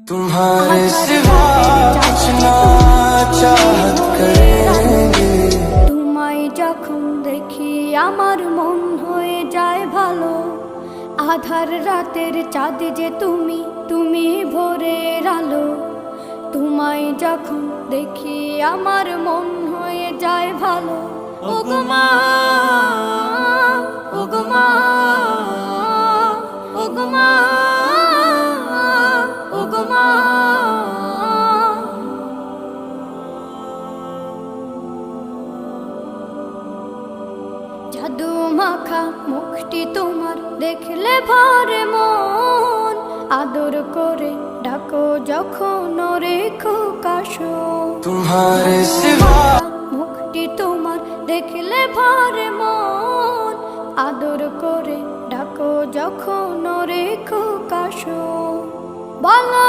तुम्हारे सिवा कुछ ना चाहत करेंगे। তোমায় যখন দেখি আমার মন হয়ে যায় ভালো। আধার রাতের চাঁদ যে তুমি, তুমি ভোরের আলো। তোমায় যখন দেখি আমার মন হয়ে যায় ভালো। ওগো মা, ওগো মা, ওগো মা, ওগো মা। জাদু মাখা মুখটি তোমার দেখলে ভরে মন। আদর করে ডাকো যখন রেখো কাশো। तुम्हारे सिवा মুখটি তোমার দেখলে ভরে মন। আদর করে ডাকো যখন রেখো কাশো। বলো